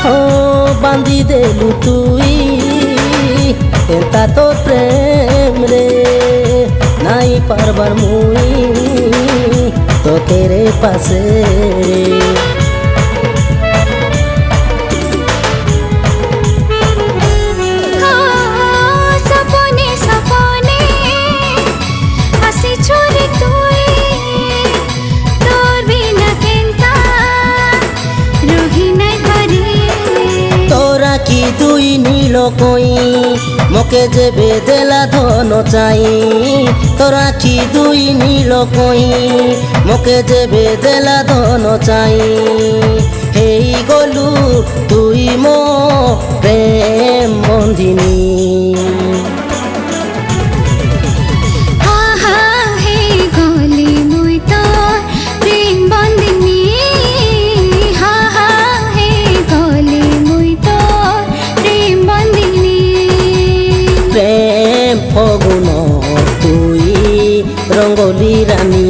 ও বান্ধি দেলু তুই এন্তা তোর প্রেম রে নাই পারবার মুই তোকে রে পাশে রে কি দুই নীল কই মোকে যে বেদেলা ধন চাই তোরা কি দুই নীল কই মোকে যে বেদেলা ধন চাই হেই গলু তুই মো প্রেম বন্দিনী ফগুন তুই রঙ্গলি রানী